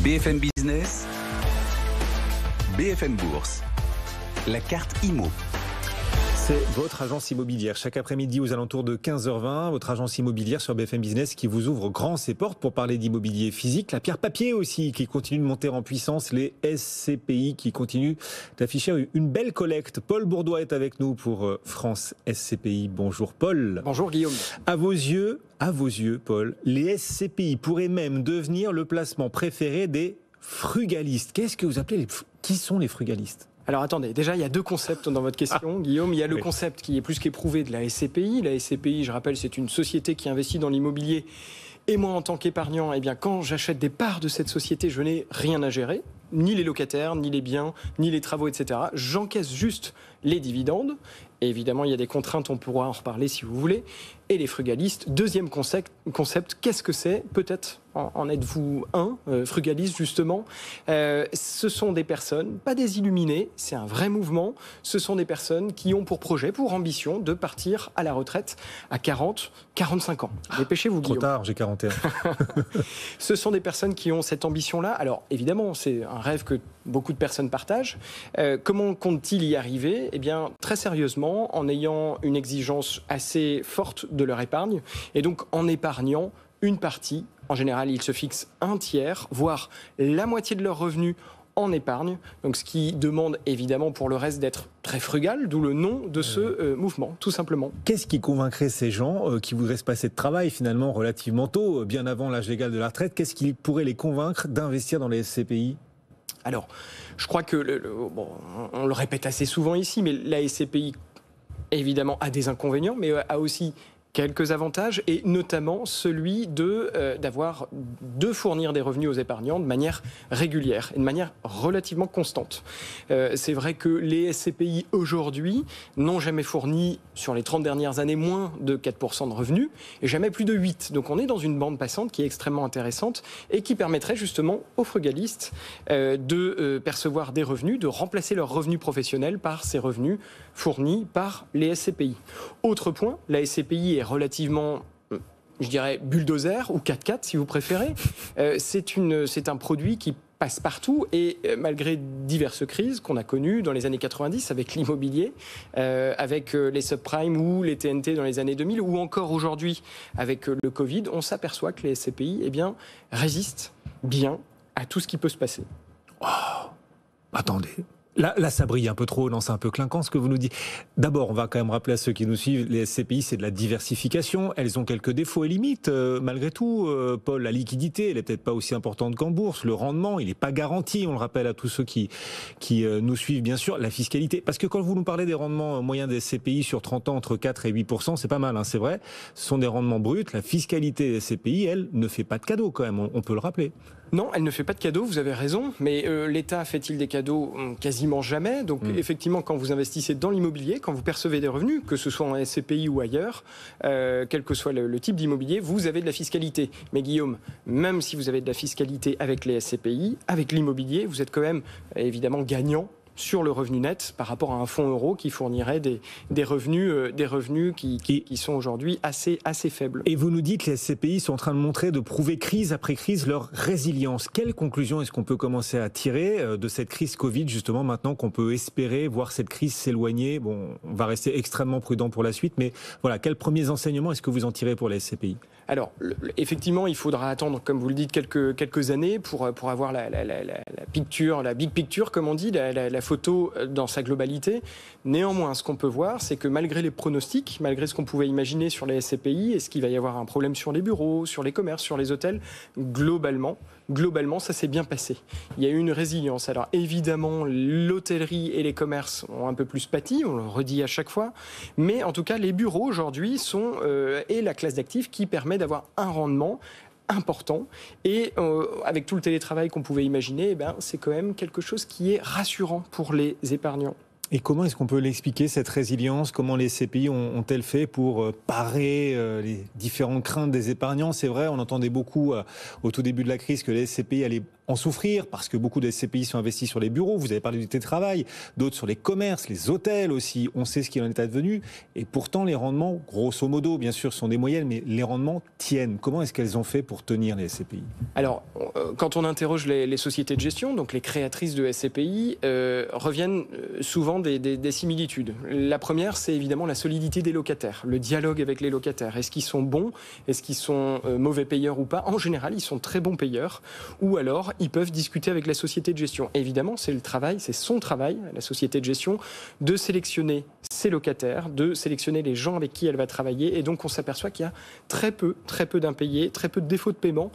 BFM Business, BFM Bourse, la carte IMO. C'est votre agence immobilière. Chaque après-midi aux alentours de 15h20, votre agence immobilière sur BFM Business qui vous ouvre grand ses portes pour parler d'immobilier physique. La pierre papier aussi qui continue de monter en puissance. Les SCPI qui continuent d'afficher une belle collecte. Paul Bourdois est avec nous pour France SCPI. Bonjour Paul. Bonjour Guillaume. À vos yeux, Paul, les SCPI pourraient même devenir le placement préféré des frugalistes. Qu'est-ce que vous appelez qui sont les frugalistes ? Alors attendez, déjà il y a deux concepts dans votre question, Guillaume. Il y a le concept qui est plus qu'éprouvé de la SCPI. La SCPI, je rappelle, c'est une société qui investit dans l'immobilier. Et moi, en tant qu'épargnant, eh bien, quand j'achète des parts de cette société, je n'ai rien à gérer. Ni les locataires, ni les biens, ni les travaux, etc. J'encaisse juste les dividendes. Et évidemment, il y a des contraintes, on pourra en reparler si vous voulez. Et les frugalistes, deuxième concept, qu'est-ce que c'est ? Peut-être en êtes-vous un, frugaliste justement. Ce sont des personnes, pas des illuminés, c'est un vrai mouvement. Ce sont des personnes qui ont pour projet, pour ambition de partir à la retraite à 40, 45 ans. Dépêchez-vous Guillaume. Trop tard, j'ai 41. Ce sont des personnes qui ont cette ambition-là. Alors évidemment, c'est un rêve que beaucoup de personnes partagent. Comment comptent-ils y arriver ? Eh bien, très sérieusement, en ayant une exigence assez forte de leur épargne, et donc en épargnant une partie. En général, ils se fixent un tiers, voire la moitié de leurs revenus en épargne. Donc, ce qui demande évidemment pour le reste d'être très frugal, d'où le nom de ce mouvement, tout simplement. Qu'est-ce qui convaincrait ces gens qui voudraient se passer de travail finalement relativement tôt, bien avant l'âge légal de la retraite ? Qu'est-ce qui pourrait les convaincre d'investir dans les SCPI ? Alors, je crois que, on le répète assez souvent ici, mais la SCPI, évidemment, a des inconvénients, mais a aussi quelques avantages, et notamment celui de fournir des revenus aux épargnants de manière régulière et de manière relativement constante. C'est vrai que les SCPI aujourd'hui n'ont jamais fourni, sur les 30 dernières années, moins de 4% de revenus et jamais plus de 8%. Donc on est dans une bande passante qui est extrêmement intéressante et qui permettrait justement aux frugalistes de percevoir des revenus, de remplacer leurs revenus professionnels par ces revenus fournis par les SCPI. Autre point, la SCPI est relativement, je dirais, bulldozer ou 4x4 si vous préférez. C'est un produit qui passe partout et malgré diverses crises qu'on a connues dans les années 90 avec l'immobilier, avec les subprimes ou les TNT dans les années 2000 ou encore aujourd'hui avec le Covid, on s'aperçoit que les SCPI résistent bien à tout ce qui peut se passer. Oh, attendez. Là, ça brille un peu trop, non, c'est un peu clinquant ce que vous nous dites. D'abord, on va quand même rappeler à ceux qui nous suivent, les SCPI, c'est de la diversification. Elles ont quelques défauts et limites, malgré tout. Paul, la liquidité, elle est peut-être pas aussi importante qu'en bourse. Le rendement, il n'est pas garanti, on le rappelle à tous ceux qui nous suivent, bien sûr. La fiscalité, parce que quand vous nous parlez des rendements moyens des SCPI sur 30 ans, entre 4 et 8%, c'est pas mal, hein, c'est vrai. Ce sont des rendements bruts. La fiscalité des SCPI, elle, ne fait pas de cadeaux quand même, on peut le rappeler. Non, elle ne fait pas de cadeaux, vous avez raison, mais l'État fait-il des cadeaux ? Quasiment jamais. Donc effectivement, quand vous investissez dans l'immobilier, quand vous percevez des revenus, que ce soit en SCPI ou ailleurs, quel que soit le type d'immobilier, vous avez de la fiscalité. Mais Guillaume, même si vous avez de la fiscalité avec les SCPI, avec l'immobilier, vous êtes quand même évidemment gagnant sur le revenu net par rapport à un fonds euro qui fournirait des revenus qui sont aujourd'hui assez faibles. Et vous nous dites que les SCPI sont en train de montrer, de prouver crise après crise leur résilience. Quelle conclusion est-ce qu'on peut commencer à tirer de cette crise Covid, justement, maintenant qu'on peut espérer voir cette crise s'éloigner ? Bon, on va rester extrêmement prudent pour la suite, mais voilà, quels premiers enseignements est-ce que vous en tirez pour les SCPI ? Alors, effectivement, il faudra attendre, comme vous le dites, quelques années pour avoir la picture, la big picture, comme on dit, la photo dans sa globalité. Néanmoins, ce qu'on peut voir, c'est que malgré les pronostics, malgré ce qu'on pouvait imaginer sur les SCPI, est-ce qu'il va y avoir un problème sur les bureaux, sur les commerces, sur les hôtels ? Globalement, ça s'est bien passé. Il y a eu une résilience. Alors évidemment, l'hôtellerie et les commerces ont un peu plus pâti, on le redit à chaque fois, mais en tout cas, les bureaux aujourd'hui sont et la classe d'actifs qui permet d'avoir un rendement important et avec tout le télétravail qu'on pouvait imaginer, c'est quand même quelque chose qui est rassurant pour les épargnants. Et comment est-ce qu'on peut l'expliquer, cette résilience? Comment les SCPI ont-elles fait pour parer les différentes craintes des épargnants? C'est vrai, on entendait beaucoup au tout début de la crise que les SCPI allaient en souffrir parce que beaucoup de SCPI sont investis sur les bureaux. Vous avez parlé du télétravail, d'autres sur les commerces, les hôtels aussi. On sait ce qu'il en est advenu. Et pourtant, les rendements, grosso modo, bien sûr, sont des moyennes, mais les rendements tiennent. Comment est-ce qu'elles ont fait pour tenir les SCPI? Alors, quand on interroge les sociétés de gestion, donc les créatrices de SCPI, reviennent souvent des similitudes. La première, c'est évidemment la solidité des locataires, le dialogue avec les locataires. Est-ce qu'ils sont bons? Est-ce qu'ils sont mauvais payeurs ou pas? En général, ils sont très bons payeurs. Ou alors, ils peuvent discuter avec la société de gestion. Évidemment, c'est son travail, la société de gestion, de sélectionner ses locataires, de sélectionner les gens avec qui elle va travailler. Et donc, on s'aperçoit qu'il y a très peu d'impayés, très peu de défauts de paiement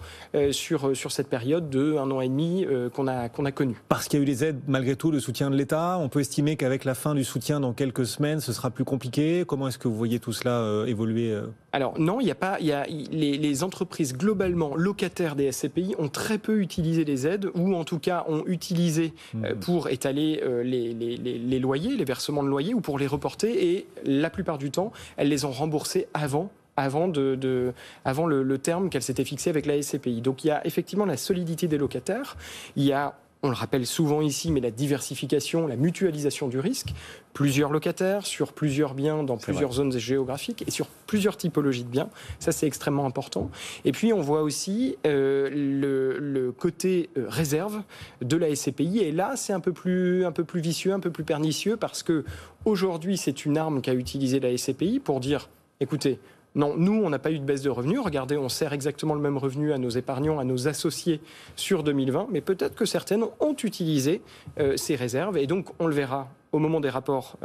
sur cette période de 1 an et demi qu'on a connue. Parce qu'il y a eu des aides, malgré tout, le soutien de l'État. On peut estimer qu'avec la fin du soutien dans quelques semaines, ce sera plus compliqué. Comment est-ce que vous voyez tout cela évoluer? Alors non, les entreprises globalement locataires des SCPI ont très peu utilisé les aides, ou en tout cas ont utilisé pour étaler les loyers, les versements de loyers, ou pour les reporter, et la plupart du temps, elles les ont remboursés avant le terme qu'elle s'était fixé avec la SCPI. Donc il y a effectivement la solidité des locataires, il y a, on le rappelle souvent ici, mais la diversification, la mutualisation du risque, plusieurs locataires sur plusieurs biens dans plusieurs zones géographiques et sur plusieurs typologies de biens, ça c'est extrêmement important. Et puis on voit aussi le côté réserve de la SCPI, et là c'est un peu plus vicieux, un peu plus pernicieux, parce que aujourd'hui c'est une arme qu'a utilisée la SCPI pour dire, écoutez, non, nous, on n'a pas eu de baisse de revenus. Regardez, on sert exactement le même revenu à nos épargnants, à nos associés sur 2020. Mais peut-être que certaines ont utilisé ces réserves. Et donc, on le verra au moment des rapports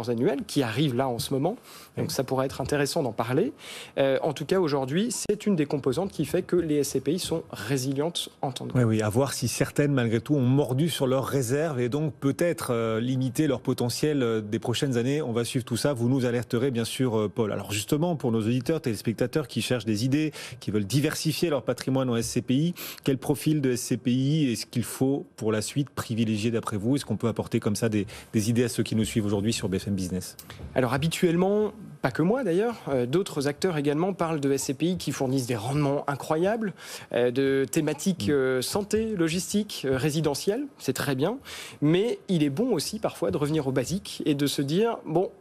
annuels qui arrivent là en ce moment. Donc, ça pourrait être intéressant d'en parler. En tout cas, aujourd'hui, c'est une des composantes qui fait que les SCPI sont résilientes en temps de crise. Oui, à voir si certaines, malgré tout, ont mordu sur leurs réserves et donc peut-être limiter leur potentiel des prochaines années. On va suivre tout ça. Vous nous alerterez, bien sûr, Paul. Alors justement, pour nos auditeurs, téléspectateurs qui cherchent des idées, qui veulent diversifier leur patrimoine en SCPI, quel profil de SCPI est-ce qu'il faut pour la suite privilégier d'après vous? Est-ce qu'on peut apporter comme ça des idées à ceux qui nous suivent aujourd'hui sur BFM Business? Alors habituellement, pas que moi d'ailleurs, d'autres acteurs également parlent de SCPI qui fournissent des rendements incroyables, de thématiques santé, logistique, résidentielle, c'est très bien, mais il est bon aussi parfois de revenir aux basiques et de se dire, bon,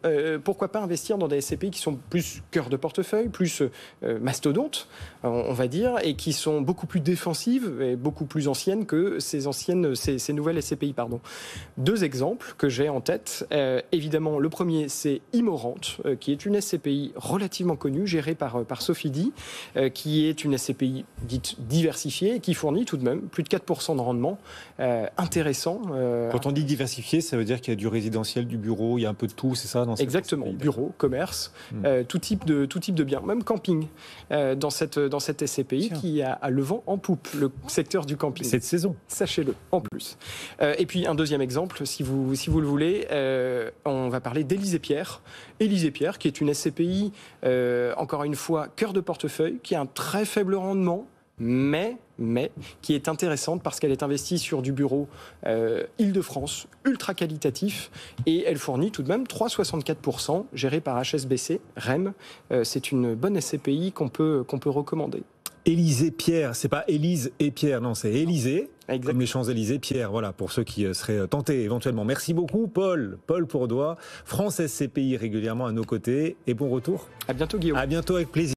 pourquoi pas investir dans des SCPI qui sont plus cœur de portefeuille, plus mastodontes, on va dire, et qui sont beaucoup plus défensives et beaucoup plus anciennes que ces nouvelles SCPI. Pardon. 2 exemples que j'ai en tête. Évidemment, le premier, c'est Immorent, qui est une SCPI relativement connue, gérée par Sofidy, qui est une SCPI dite diversifiée et qui fournit tout de même plus de 4% de rendement intéressant. Quand on dit diversifié, ça veut dire qu'il y a du résidentiel, du bureau, il y a un peu de tout, c'est ça dans cette Exactement, SCPI, bureau, commerce, tout type de biens, même camping dans cette SCPI. Tiens. Qui a le vent en poupe, le secteur du camping. Cette saison. Sachez-le, en plus. Et puis un deuxième exemple, si vous le voulez, on va parler d'Élysée Pierre. Élysée Pierre, qui est une SCPI, encore une fois, cœur de portefeuille, qui a un très faible rendement, mais qui est intéressante parce qu'elle est investie sur du bureau Île-de-France, ultra qualitatif, et elle fournit tout de même 3,64%, géré par HSBC, REM. C'est une bonne SCPI qu'on peut recommander. Élysée Pierre, c'est pas Élise et Pierre, non, c'est Élysée, exactement. Comme les Champs-Élysées, Pierre, voilà, pour ceux qui seraient tentés éventuellement. Merci beaucoup, Paul Pourdoy, France SCPI régulièrement à nos côtés, et bon retour. À bientôt, Guillaume. À bientôt, avec plaisir.